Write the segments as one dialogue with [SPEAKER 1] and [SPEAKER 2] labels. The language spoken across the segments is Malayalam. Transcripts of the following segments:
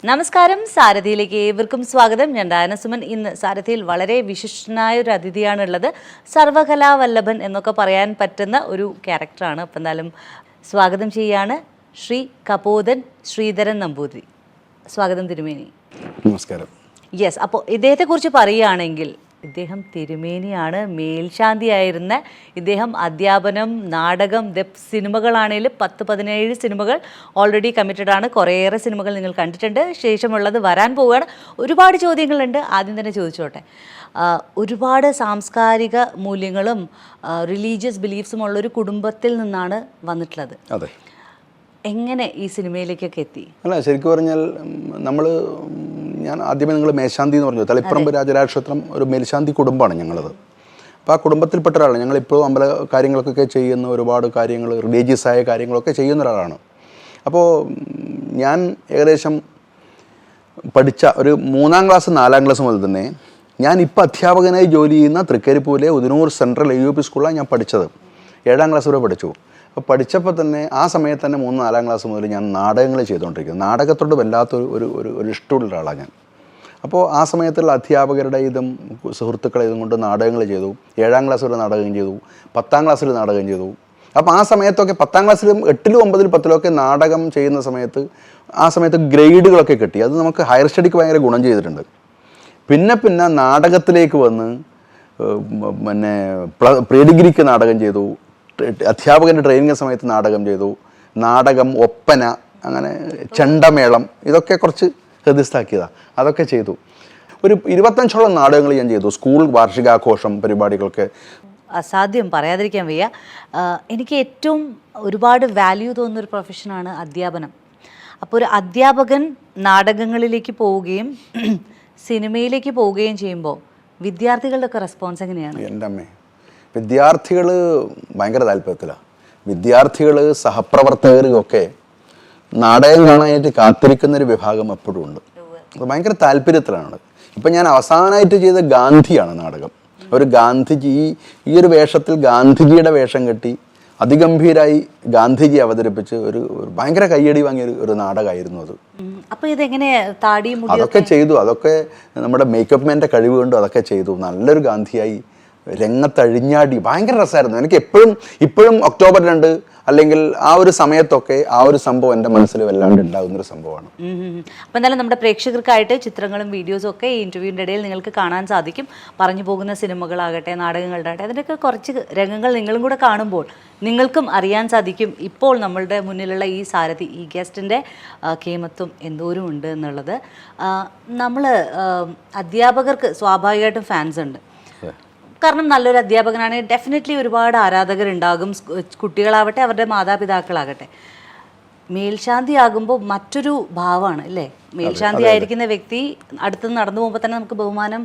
[SPEAKER 1] നമസ്കാരം, സാരഥിയിലേക്ക് ഏവർക്കും സ്വാഗതം. ഞാൻ ഡയന സുമൻ. ഇന്ന് സാരഥിയിൽ വളരെ വിശിഷ്ടനായ ഒരു അതിഥിയാണുള്ളത്. സർവകലാവല്ലഭൻ എന്നൊക്കെ പറയാൻ പറ്റുന്ന ഒരു ക്യാരക്ടറാണ്. അപ്പം എന്തായാലും സ്വാഗതം ചെയ്യാണ് ശ്രീ കപോതൻ ശ്രീധരൻ നമ്പൂതിരി. സ്വാഗതം തിരുമേനി.
[SPEAKER 2] നമസ്കാരം.
[SPEAKER 1] യെസ്, അപ്പോൾ ഇദ്ദേഹത്തെക്കുറിച്ച് പറയുകയാണെങ്കിൽ ഇദ്ദേഹം തിരുമേനിയാണ്. മേൽശാന്തിയായിരുന്ന ഇദ്ദേഹം അധ്യാപനം, നാടകം, സിനിമകളാണെങ്കിലും 10-17 സിനിമകൾ ഓൾറെഡി കമ്മിറ്റഡ് ആണ്. കുറേയേറെ സിനിമകൾ നിങ്ങൾ കണ്ടിട്ടുണ്ട്. ശേഷമുള്ളത് വരാൻ പോവുകയാണ്. ഒരുപാട് ചോദ്യങ്ങളുണ്ട്. ആദ്യം തന്നെ ചോദിച്ചോട്ടെ, ഒരുപാട് സാംസ്കാരിക മൂല്യങ്ങളും റിലീജിയസ് ബിലീഫ്സും ഉള്ളൊരു കുടുംബത്തിൽ നിന്നാണ് വന്നിട്ടുള്ളത്.
[SPEAKER 2] അതെ.
[SPEAKER 1] എങ്ങനെ ഈ സിനിമയിലേക്കൊക്കെ എത്തി?
[SPEAKER 2] അല്ല, ശരിക്കും പറഞ്ഞാൽ ഞാൻ ആദ്യമേ നിങ്ങൾ മേൽശാന്തി എന്ന് പറഞ്ഞു. തളിപ്പറമ്പ് രാജരാജക്ഷേത്രം ഒരു മേൽശാന്തി കുടുംബമാണ് ഞങ്ങളത്. അപ്പോൾ ആ കുടുംബത്തിൽപ്പെട്ട ഒരാളാണ്. ഞങ്ങളിപ്പോൾ അമ്പല കാര്യങ്ങൾക്കൊക്കെ ചെയ്യുന്ന ഒരുപാട് കാര്യങ്ങൾ, റിലീജിയസ് ആയ കാര്യങ്ങളൊക്കെ ചെയ്യുന്ന ഒരാളാണ്. അപ്പോൾ ഞാൻ ഏകദേശം പഠിച്ച ഒരു 3ാം ക്ലാസ് 4ാം ക്ലാസ് മുതൽ തന്നെ ഞാൻ ഇപ്പോൾ അധ്യാപകനായി ജോലി ചെയ്യുന്ന തൃക്കരിപ്പൂരിലെ ഉദനൂർ സെൻട്രൽ AUP സ്കൂളിലാണ് ഞാൻ പഠിച്ചത്. 7ാം ക്ലാസ് വരെ പഠിച്ചു. അപ്പോൾ പഠിച്ചപ്പോൾ തന്നെ ആ സമയത്ത് തന്നെ 3-4 ക്ലാസ് മുതൽ ഞാൻ നാടകങ്ങൾ ചെയ്തുകൊണ്ടിരിക്കുന്നു. നാടകത്തോട് വല്ലാത്തൊരു ഒരു ഒരു ഇഷ്ടമുള്ള ഒരാളാണ് ഞാൻ. അപ്പോൾ ആ സമയത്തുള്ള അധ്യാപകരുടെ ഇതും സുഹൃത്തുക്കളെ ഇതും കൊണ്ട് നാടകങ്ങൾ ചെയ്തു. 7ാം ക്ലാസ് വരെ നാടകം ചെയ്തു, 10ാം ക്ലാസ്സിൽ നാടകം ചെയ്തു. അപ്പോൾ ആ സമയത്തൊക്കെ 10ാം ക്ലാസ്സിലും 8ലും 9ലും 10ലും ഒക്കെ നാടകം ചെയ്യുന്ന സമയത്ത് ആ സമയത്ത് ഗ്രേഡുകളൊക്കെ കിട്ടി. അത് നമുക്ക് ഹയർ സ്റ്റഡിക്ക് ഭയങ്കര ഗുണം ചെയ്തിട്ടുണ്ട്. പിന്നെ നാടകത്തിലേക്ക് വന്ന് പിന്നെ പ്രീ ഡിഗ്രിക്ക് നാടകം ചെയ്തു, അധ്യാപകൻ്റെ ട്രെയിനിങ് സമയത്ത് നാടകം ചെയ്തു, നാടകം, ഒപ്പന, അങ്ങനെ ചെണ്ടമേളം, ഇതൊക്കെ കുറച്ച് ഹൃദയസ്ഥാക്കിയതാണ്. അതൊക്കെ ചെയ്തു. ഒരു 25ഓളം നാടകങ്ങൾ ഞാൻ ചെയ്തു. സ്കൂൾ വാർഷികാഘോഷം പരിപാടികളൊക്കെ.
[SPEAKER 1] അസാധ്യം, പറയാതിരിക്കാൻ വയ്യ. എനിക്ക് ഏറ്റവും ഒരുപാട് വാല്യൂ തോന്നുന്നൊരു പ്രൊഫഷനാണ് അധ്യാപനം. അപ്പോൾ ഒരു അധ്യാപകൻ നാടകങ്ങളിലേക്ക് പോവുകയും സിനിമയിലേക്ക് പോവുകയും ചെയ്യുമ്പോൾ വിദ്യാർത്ഥികളുടെയൊക്കെ റെസ്പോൺസ് എങ്ങനെയാണ്?
[SPEAKER 2] എൻ്റെ അമ്മേ, വിദ്യാർത്ഥികൾ ഭയങ്കര താല്പര്യത്തിലാണ്. വിദ്യാർത്ഥികൾ, സഹപ്രവർത്തകർക്കൊക്കെ നാടകം കാണാനായിട്ട് കാത്തിരിക്കുന്നൊരു വിഭാഗം എപ്പോഴും ഉണ്ട്. അത് ഭയങ്കര താല്പര്യത്തിലാണ്. ഇപ്പം ഞാൻ അവസാനമായിട്ട് ചെയ്ത ഗാന്ധിയാണ് നാടകം. ഒരു ഗാന്ധിജി, ഈ ഒരു വേഷത്തിൽ ഗാന്ധിജിയുടെ വേഷം കെട്ടി അതിഗംഭീരായി ഗാന്ധിജി അവതരിപ്പിച്ച് ഒരു ഭയങ്കര കയ്യടി വാങ്ങിയ ഒരു നാടകമായിരുന്നു അത്.
[SPEAKER 1] അപ്പോൾ ഇതെങ്ങനെ താടിയും
[SPEAKER 2] അതൊക്കെ ചെയ്തു. അതൊക്കെ നമ്മുടെ മേക്കപ്പ് മാൻ്റെ കഴിവ് കൊണ്ട് അതൊക്കെ ചെയ്തു. നല്ലൊരു ഗാന്ധിയായി രംഗത്തഴിഞ്ഞാടി ഭയങ്കര രസമായിരുന്നു. എനിക്ക് ഇപ്പോഴും ഒക്ടോബർ 2 അല്ലെങ്കിൽ ആ ഒരു സമയത്തൊക്കെ ആ ഒരു സംഭവം എൻ്റെ മനസ്സിൽ വല്ലാണ്ട് ഉണ്ടാകുന്നൊരു സംഭവമാണ്.
[SPEAKER 1] അപ്പം എന്തായാലും നമ്മുടെ പ്രേക്ഷകർക്കായിട്ട് ചിത്രങ്ങളും വീഡിയോസും ഒക്കെ ഈ ഇൻ്റർവ്യൂവിൻ്റെ ഇടയിൽ നിങ്ങൾക്ക് കാണാൻ സാധിക്കും. പറഞ്ഞു പോകുന്ന സിനിമകളാകട്ടെ, നാടകങ്ങളാകട്ടെ, അതിൻ്റെയൊക്കെ കുറച്ച് രംഗങ്ങൾ നിങ്ങളും കൂടെ കാണുമ്പോൾ നിങ്ങൾക്കും അറിയാൻ സാധിക്കും ഇപ്പോൾ നമ്മളുടെ മുന്നിലുള്ള ഈ സാരഥി, ഈ ഗസ്റ്റിൻ്റെ കേമത്വം എന്തോരം ഉണ്ട് എന്നുള്ളത്. നമ്മൾ അധ്യാപകർക്ക് സ്വാഭാവികമായിട്ടും ഫാൻസ് ഉണ്ട്. കാരണം നല്ലൊരു അധ്യാപകനാണെങ്കിൽ ഡെഫിനറ്റ്ലി ഒരുപാട് ആരാധകരുണ്ടാകും. കുട്ടികളാവട്ടെ, അവരുടെ മാതാപിതാക്കളാകട്ടെ. മേൽശാന്തി ആകുമ്പോൾ മറ്റൊരു ഭാവമാണ് അല്ലേ? മേൽശാന്തി ആയിരിക്കുന്ന വ്യക്തി അടുത്ത് നടന്നു പോകുമ്പോൾ തന്നെ നമുക്ക് ബഹുമാനം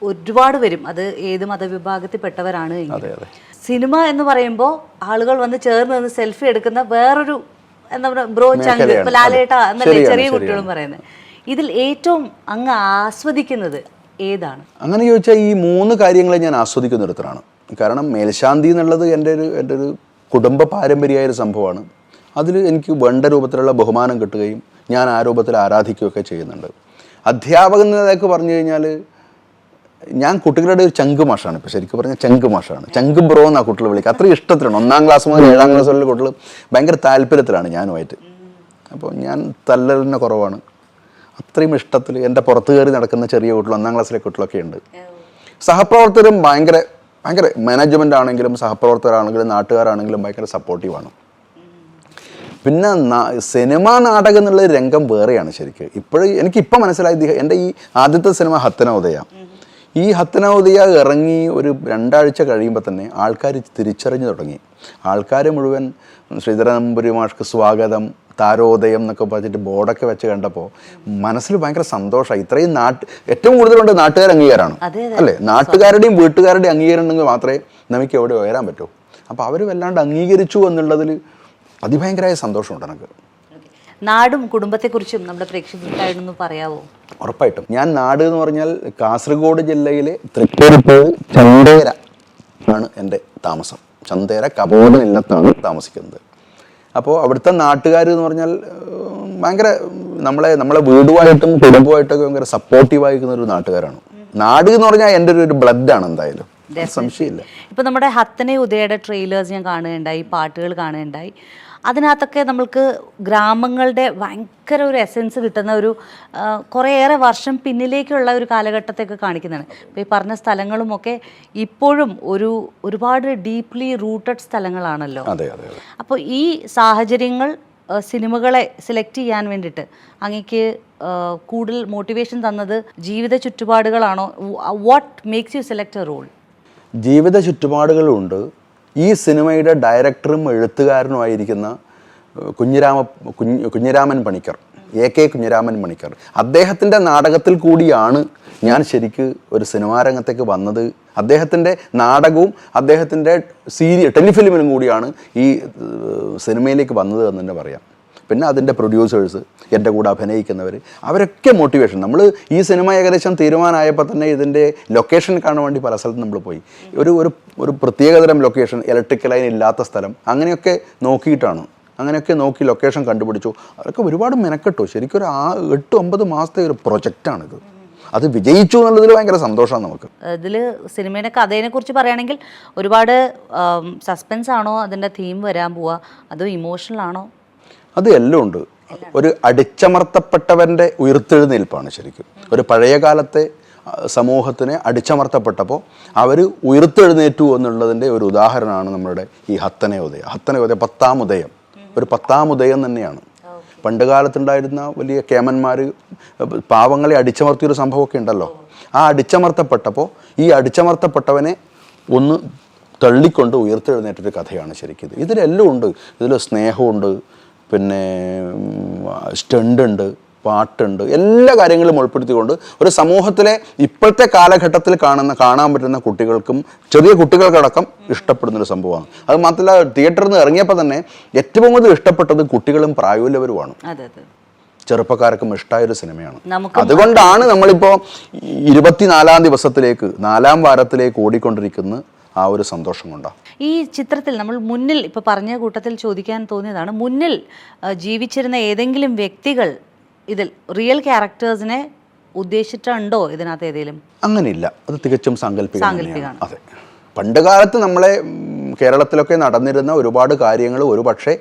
[SPEAKER 1] ഒരുപാട് വരും. അത് ഏത് മതവിഭാഗത്തിൽപ്പെട്ടവരാണ് എങ്കിൽ. സിനിമ എന്ന് പറയുമ്പോൾ ആളുകൾ വന്ന് ചേർന്ന് നിന്ന് സെൽഫി എടുക്കുന്ന വേറൊരു എന്താ പറയുക, ബ്രോ ചങ്ക്, ലാലേട്ട എന്നല്ലേ ചെറിയ കുട്ടികളും പറയുന്നത്. ഇതിൽ ഏറ്റവും അങ്ങ് ആസ്വദിക്കുന്നത് ഏതാണ്?
[SPEAKER 2] അങ്ങനെ ചോദിച്ചാൽ ഈ 3 കാര്യങ്ങളെ ഞാൻ ആസ്വദിക്കുന്ന ഒരുത്തരാണ്. കാരണം മേൽശാന്തി എന്നുള്ളത് എൻ്റെ ഒരു കുടുംബ പാരമ്പര്യമായൊരു സംഭവമാണ്. അതിൽ എനിക്ക് വേണ്ട രൂപത്തിലുള്ള ബഹുമാനം കിട്ടുകയും ഞാൻ ആ രൂപത്തിൽ ആരാധിക്കുകയൊക്കെ ചെയ്യുന്നുണ്ട്. അധ്യാപകൻ എന്നതൊക്കെ പറഞ്ഞു കഴിഞ്ഞാൽ ഞാൻ കുട്ടികളുടെ ഒരു ചങ്ക് മാഷാണ്. ഇപ്പോൾ ശരിക്കും പറഞ്ഞാൽ ചങ്ക് മാഷാണ്. ചങ്ക് ബ്രോ എന്നാണ് കുട്ടികൾ വിളിക്കുക. അത്രയും ഇഷ്ടത്തിലാണ്. 1ാം ക്ലാസ് മുതൽ 7ാം ക്ലാസ് വരെയുള്ള കുട്ടികൾ ഭയങ്കര താല്പര്യത്തിലാണ് ഞാനുമായിട്ട്. അപ്പോൾ ഞാൻ തല്ലലിന് കുറവാണ്. അത്രയും ഇഷ്ടത്തിൽ എൻ്റെ പുറത്ത് കയറി നടക്കുന്ന ചെറിയ കുട്ടികൾ, 1ാം ക്ലാസ്സിലെ കുട്ടികളൊക്കെ ഉണ്ട്. സഹപ്രവർത്തകരും ഭയങ്കര മാനേജ്മെൻ്റ് ആണെങ്കിലും സഹപ്രവർത്തകരാണെങ്കിലും നാട്ടുകാരാണെങ്കിലും ഭയങ്കര സപ്പോർട്ടീവാണ്. പിന്നെ സിനിമാ നാടകം എന്നുള്ള രംഗം വേറെയാണ് ശരിക്കും. എനിക്കിപ്പോൾ മനസ്സിലായത് എൻ്റെ ഈ ആദ്യത്തെ സിനിമ ഹത്തനോദയ. ഈ ഹത്തനോദയ ഇറങ്ങി ഒരു 2 ആഴ്ച കഴിയുമ്പോൾ തന്നെ ആൾക്കാർ തിരിച്ചറിഞ്ഞു തുടങ്ങി. ആൾക്കാർ മുഴുവൻ ശ്രീധരൻ നമ്പൂതിരി മാഷ്ക്ക് സ്വാഗതം, താരോദയം എന്നൊക്കെ പറഞ്ഞിട്ട് ബോർഡൊക്കെ വെച്ച് കണ്ടപ്പോൾ മനസ്സിൽ ഭയങ്കര സന്തോഷമായി. ഇത്രയും ഏറ്റവും കൂടുതലുണ്ട് നാട്ടുകാർ അംഗീകാരമാണ് അല്ലേ? നാട്ടുകാരുടെയും വീട്ടുകാരുടെയും അംഗീകാരം ഉണ്ടെങ്കിൽ മാത്രമേ നമുക്ക് എവിടെ ഉയരാൻ പറ്റൂ. അപ്പോൾ അവർ വല്ലാണ്ട് അംഗീകരിച്ചു എന്നുള്ളതിൽ അതിഭയങ്കരമായ സന്തോഷമുണ്ട് എനിക്ക്.
[SPEAKER 1] നാടും കുടുംബത്തെക്കുറിച്ചും നമ്മുടെ പ്രേക്ഷകർക്കായിട്ടൊന്ന് പറയാമോ?
[SPEAKER 2] ഉറപ്പായിട്ടും. ഞാൻ നാട് എന്ന് പറഞ്ഞാൽ കാസർഗോഡ് ജില്ലയിലെ തൃക്കരിപ്പൂർ ചന്തേര ആണ് എൻ്റെ താമസം. ചന്തേര കപോടൻ ഇല്ലത്താണ് താമസിക്കുന്നത്. അപ്പോൾ അവിടുത്തെ നാട്ടുകാർ എന്ന് പറഞ്ഞാൽ ഭയങ്കര നമ്മളെ വീടുമായിട്ടും കുടുംബമായിട്ടൊക്കെ ഭയങ്കര സപ്പോർട്ടീവായിരിക്കുന്ന ഒരു നാട്ടുകാരാണ്. നാട് എന്ന് പറഞ്ഞാൽ എൻ്റെ ഒരു ബ്ലഡാണ് എന്തായാലും, സംശയമില്ല.
[SPEAKER 1] ഇപ്പം നമ്മുടെ ഹത്തനെ ഉദയയുടെ ട്രെയിലേഴ്സ് ഞാൻ കാണുകയുണ്ടായി, പാട്ടുകൾ കാണുകയുണ്ടായി. അതിനകത്തൊക്കെ നമ്മൾക്ക് ഗ്രാമങ്ങളുടെ ഭയങ്കര ഒരു എസെൻസ് കിട്ടുന്ന ഒരു കുറേയേറെ വർഷം പിന്നിലേക്കുള്ള ഒരു കാലഘട്ടത്തെയൊക്കെ കാണിക്കുന്നതാണ്. ഇപ്പോൾ ഈ പറഞ്ഞ സ്ഥലങ്ങളുമൊക്കെ ഇപ്പോഴും ഒരുപാട് ഡീപ്ലി റൂട്ടഡ് സ്ഥലങ്ങളാണല്ലോ. അപ്പോൾ ഈ സാഹചര്യങ്ങൾ സിനിമകളെ സെലക്ട് ചെയ്യാൻ വേണ്ടിയിട്ട് അങ്ങേക്ക് കൂടുതൽ മോട്ടിവേഷൻ തന്നത് ജീവിത ചുറ്റുപാടുകളാണോ? What makes you select a role?
[SPEAKER 2] ജീവിത ചുറ്റുപാടുകളുണ്ട്. ഈ സിനിമയുടെ ഡയറക്ടറും എഴുത്തുകാരനുമായിരിക്കുന്ന കുഞ്ഞിരാമൻ പണിക്കർ, AK കുഞ്ഞിരാമൻ പണിക്കർ, അദ്ദേഹത്തിൻ്റെ നാടകത്തിൽ കൂടിയാണ് ഞാൻ ശരിക്ക് ഒരു സിനിമാ രംഗത്തേക്ക് വന്നത്. അദ്ദേഹത്തിൻ്റെ നാടകവും അദ്ദേഹത്തിൻ്റെ ടെലിഫിലിമിലും കൂടിയാണ് ഈ സിനിമയിലേക്ക് വന്നത് എന്ന് തന്നെ പറയാം. പിന്നെ അതിൻ്റെ പ്രൊഡ്യൂസേഴ്സ്, എൻ്റെ കൂടെ അഭിനയിക്കുന്നവർ, അവരൊക്കെ മോട്ടിവേഷൻ. നമ്മൾ ഈ സിനിമ ഏകദേശം തീരുമാനമായപ്പോൾ തന്നെ ഇതിൻ്റെ ലൊക്കേഷൻ കാണാൻ വേണ്ടി പല സ്ഥലത്തും നമ്മൾ പോയി. ഒരു പ്രത്യേകതരം ലൊക്കേഷൻ, ഇലക്ട്രിക് ലൈൻ ഇല്ലാത്ത സ്ഥലം, അങ്ങനെയൊക്കെ നോക്കി ലൊക്കേഷൻ കണ്ടുപിടിച്ചു. അതൊക്കെ ഒരുപാട് മെനക്കെട്ടു. ശരിക്കും ഒരു 8-9 മാസത്തെ ഒരു പ്രൊജക്റ്റാണിത്. അത് വിജയിച്ചു എന്നുള്ളതിൽ ഭയങ്കര സന്തോഷമാണ് നമുക്ക്.
[SPEAKER 1] ഇതിൽ സിനിമയുടെ കഥയെ കുറിച്ച് പറയുകയാണെങ്കിൽ ഒരുപാട് സസ്പെൻസ് ആണോ അതിൻ്റെ തീം വരാൻ പോവുക, അതോ ഇമോഷണൽ ആണോ?
[SPEAKER 2] അത് എല്ലാം ഉണ്ട്. ഒരു അടിച്ചമർത്തപ്പെട്ടവൻ്റെ ഉയർത്തെഴുന്നേൽപ്പാണ് ശരിക്കും. ഒരു പഴയ കാലത്തെ സമൂഹത്തിനെ അടിച്ചമർത്തപ്പെട്ടപ്പോൾ അവർ ഉയർത്തെഴുന്നേറ്റു എന്നുള്ളതിൻ്റെ ഒരു ഉദാഹരണമാണ് നമ്മുടെ ഈ ഹത്തനെ ഉദയം. 10-ാം ഉദയം ഒരു 10-ാം ഉദയം തന്നെയാണ്. പണ്ട് കാലത്തുണ്ടായിരുന്ന വലിയ കേമന്മാർ പാവങ്ങളെ അടിച്ചമർത്തിയൊരു സംഭവമൊക്കെ ഉണ്ടല്ലോ. ആ അടിച്ചമർത്തപ്പെട്ടപ്പോൾ ഈ അടിച്ചമർത്തപ്പെട്ടവനെ ഒന്ന് തള്ളിക്കൊണ്ട് ഉയർത്തെഴുന്നേറ്റൊരു കഥയാണ് ശരിക്കും. ഇതിലെല്ലാം ഉണ്ട്. ഇതിൽ സ്നേഹമുണ്ട്, പിന്നെ സ്റ്റണ്ട് ഉണ്ട്, പാട്ടുണ്ട്, എല്ലാ കാര്യങ്ങളും ഉൾപ്പെടുത്തിക്കൊണ്ട് ഒരു സമൂഹത്തിലെ ഇപ്പോഴത്തെ കാലഘട്ടത്തിൽ കാണാൻ പറ്റുന്ന കുട്ടികൾക്കും ചെറിയ കുട്ടികൾക്കടക്കം ഇഷ്ടപ്പെടുന്നൊരു സംഭവമാണ്. അത് മാത്രമല്ല, തിയേറ്ററിൽ നിന്ന് ഇറങ്ങിയപ്പോൾ തന്നെ ഏറ്റവും കൂടുതൽ ഇഷ്ടപ്പെട്ടത് കുട്ടികളും പ്രായമുള്ളവരുമാണ്. ചെറുപ്പക്കാർക്കും ഇഷ്ടമായൊരു സിനിമയാണ്. അതുകൊണ്ടാണ് നമ്മളിപ്പോൾ 24-ാം ദിവസത്തിലേക്ക്, 4-ാം വാരത്തിലേക്ക് ഓടിക്കൊണ്ടിരിക്കുന്ന ആ ഒരു സന്തോഷം കൊണ്ടാണ്.
[SPEAKER 1] ഈ ചിത്രത്തിൽ നമ്മൾ മുന്നിൽ ഇപ്പോൾ പറഞ്ഞ കൂട്ടത്തിൽ ചോദിക്കാൻ തോന്നിയതാണ്, മുന്നിൽ ജീവിച്ചിരുന്ന ഏതെങ്കിലും വ്യക്തികൾ ഇതിൽ റിയൽ ക്യാരക്ടേഴ്സിനെ ഉദ്ദേശിച്ചിട്ടുണ്ടോ ഇതിനകത്ത് ഏതെങ്കിലും?
[SPEAKER 2] അങ്ങനെയില്ല, അത് തികച്ചും സാങ്കല്പികമാണ്. അതെ, പണ്ട് കാലത്ത് നമ്മളെ കേരളത്തിലൊക്കെ നടന്നിരുന്ന ഒരുപാട് കാര്യങ്ങൾ ഒരു പക്ഷേ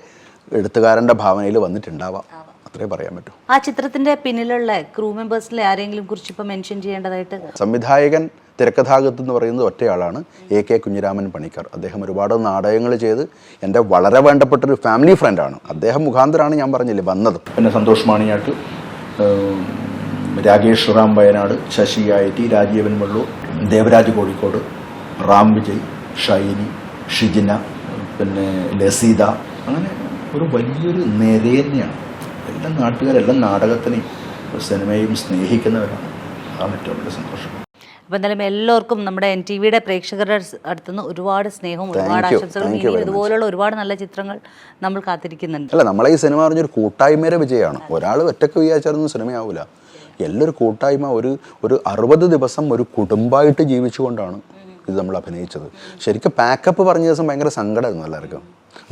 [SPEAKER 2] എഴുത്തുകാരൻ്റെ ഭാവനയിൽ വന്നിട്ടുണ്ടാവാം, അത്രേ പറയാൻ പറ്റൂ.
[SPEAKER 1] ആ ചിത്രത്തിന്റെ പിന്നിലുള്ള ക്രൂ മെമ്പേഴ്സിലെ ആരെങ്കിലും കുറിച്ച് ഇപ്പം മെൻഷൻ ചെയ്യേണ്ടതായിട്ട്?
[SPEAKER 2] സംവിധായകൻ, തിരക്കഥാകൃത്ത് എന്ന് പറയുന്നത് ഒറ്റയാളാണ്, AK കുഞ്ഞിരാമൻ പണിക്കർ. അദ്ദേഹം ഒരുപാട് നാടകങ്ങൾ ചെയ്ത് എൻ്റെ വളരെ വേണ്ടപ്പെട്ടൊരു ഫാമിലി ഫ്രണ്ടാണ്. അദ്ദേഹം മുഖാന്തരമാണ് ഞാൻ പറഞ്ഞില്ലേ വന്നത്. പിന്നെ സന്തോഷ് മാണിയാട്ട്, രാകേഷ് റാം വയനാട്, ശശി IT, രാജീവൻ മുള്ളൂർ, ദേവരാജ് കോഴിക്കോട്, റാം വിജയ്, ഷൈനി, ഷിജിന, പിന്നെ ലസീത, അങ്ങനെ ഒരു വലിയൊരു നിരതന്നെയാണ്. എല്ലാ നാട്ടുകാരെല്ലാം നാടകത്തിനെയും സിനിമയും സ്നേഹിക്കുന്നവരാണ്. അതാണ് ഏറ്റവും വലിയ സന്തോഷം.
[SPEAKER 1] അപ്പോൾ എന്തായാലും എല്ലാവർക്കും നമ്മുടെ NTVയുടെ പ്രേക്ഷകരുടെ അടുത്തുനിന്ന് ഒരുപാട് സ്നേഹവും ഒരുപാട് ആശംസകളും. ഇതുപോലുള്ള ഒരുപാട് നല്ല ചിത്രങ്ങൾ നമ്മൾ കാത്തിരിക്കുന്നുണ്ട്.
[SPEAKER 2] അല്ല, നമ്മളെ ഈ സിനിമ പറഞ്ഞൊരു കൂട്ടായ്മയുടെ വിജയമാണ്. ഒരാൾ ഒറ്റയ്ക്ക് വിചാരിച്ചാലൊന്നും സിനിമയാവില്ല. എല്ലാവരും കൂട്ടായ്മ, ഒരു 60 ദിവസം ഒരു കുടുംബമായിട്ട് ജീവിച്ചുകൊണ്ടാണ് ഇത് നമ്മൾ അഭിനയിച്ചത്. ശരിക്കും പാക്കപ്പ് പറഞ്ഞ ദിവസം ഭയങ്കര സങ്കടമായിരുന്നു, എല്ലാവർക്കും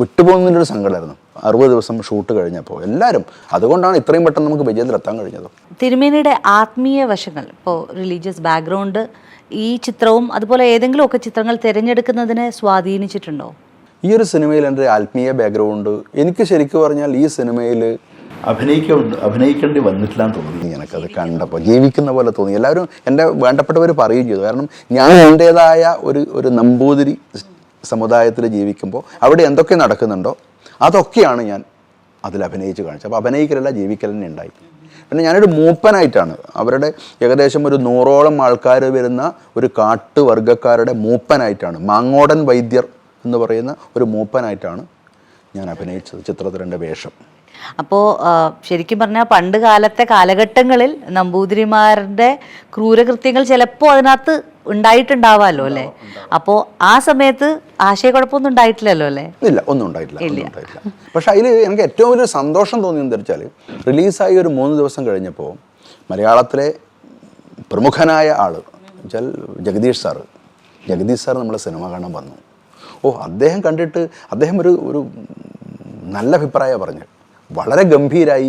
[SPEAKER 2] വിട്ടുപോകുന്നതിൻ്റെ ഒരു സങ്കടമായിരുന്നു 60 ദിവസം ഷൂട്ട് കഴിഞ്ഞപ്പോൾ എല്ലാവരും. അതുകൊണ്ടാണ് ഇത്രയും പെട്ടെന്ന് നമുക്ക് വിജയത്തിലെത്താൻ കഴിഞ്ഞത്.
[SPEAKER 1] തിരുമേനിയുടെ ആത്മീയ വശങ്ങൾ, ഇപ്പോൾ റിലീജിയസ് ബാക്ക്ഗ്രൗണ്ട്, ഈ ചിത്രവും അതുപോലെ ഏതെങ്കിലുമൊക്കെ ചിത്രങ്ങൾ തിരഞ്ഞെടുക്കുന്നതിനെ സ്വാധീനിച്ചിട്ടുണ്ടോ?
[SPEAKER 2] ഈ ഒരു സിനിമയിൽ എൻ്റെ ആത്മീയ ബാക്ക്ഗ്രൗണ്ട് എനിക്ക് ശരിക്കും പറഞ്ഞാൽ ഈ സിനിമയിൽ അഭിനയിക്കേണ്ടി വന്നിട്ടില്ലാന്ന് തോന്നി. എനിക്കത് കണ്ടപ്പോൾ ജീവിക്കുന്ന പോലെ തോന്നി. എല്ലാവരും എൻ്റെ വേണ്ടപ്പെട്ടവർ പറയുകയും ചെയ്തു. കാരണം ഞാൻ എൻ്റേതായ ഒരു നമ്പൂതിരി സമുദായത്തിൽ ജീവിക്കുമ്പോൾ അവിടെ എന്തൊക്കെ നടക്കുന്നുണ്ടോ അതൊക്കെയാണ് ഞാൻ അതിൽ അഭിനയിച്ച് കാണിച്ചത്. അപ്പോൾ അഭിനയിക്കലല്ല, ജീവിക്കൽ തന്നെ ഉണ്ടായി. പിന്നെ ഞാനൊരു മൂപ്പനായിട്ടാണ്, അവരുടെ ഏകദേശം ഒരു 100ഓളം ആൾക്കാർ വരുന്ന ഒരു കാട്ടുവർഗ്ഗക്കാരുടെ മൂപ്പനായിട്ടാണ്, മാങ്ങോടൻ വൈദ്യർ എന്ന് പറയുന്ന ഒരു മൂപ്പനായിട്ടാണ് ഞാൻ അഭിനയിച്ചത് ചിത്രത്തിൻ്റെ വേഷം.
[SPEAKER 1] അപ്പോൾ ശരിക്കും പറഞ്ഞാൽ പണ്ട് കാലത്തെ കാലഘട്ടങ്ങളിൽ നമ്പൂതിരിമാരുടെ ക്രൂരകൃത്യങ്ങൾ ചിലപ്പോൾ അതിനകത്ത് ഉണ്ടായിട്ടുണ്ടാവാമല്ലോ അല്ലേ? അപ്പോൾ ആ സമയത്ത് ആശയക്കുഴപ്പമൊന്നും ഉണ്ടായിട്ടില്ലല്ലോ അല്ലേ?
[SPEAKER 2] ഇല്ല, ഒന്നും ഉണ്ടായിട്ടില്ല. പക്ഷെ അതിൽ എനിക്ക് ഏറ്റവും വലിയ സന്തോഷം തോന്നിയെന്ന് വെച്ചാൽ റിലീസായി ഒരു 3 ദിവസം കഴിഞ്ഞപ്പോൾ മലയാളത്തിലെ പ്രമുഖനായ ആൾ വെച്ചാൽ ജഗദീഷ് സാർ നമ്മളെ സിനിമ കാണാൻ വന്നു. അദ്ദേഹം കണ്ടിട്ട് അദ്ദേഹം ഒരു നല്ല അഭിപ്രായമാണ് പറഞ്ഞത്. വളരെ ഗംഭീരായി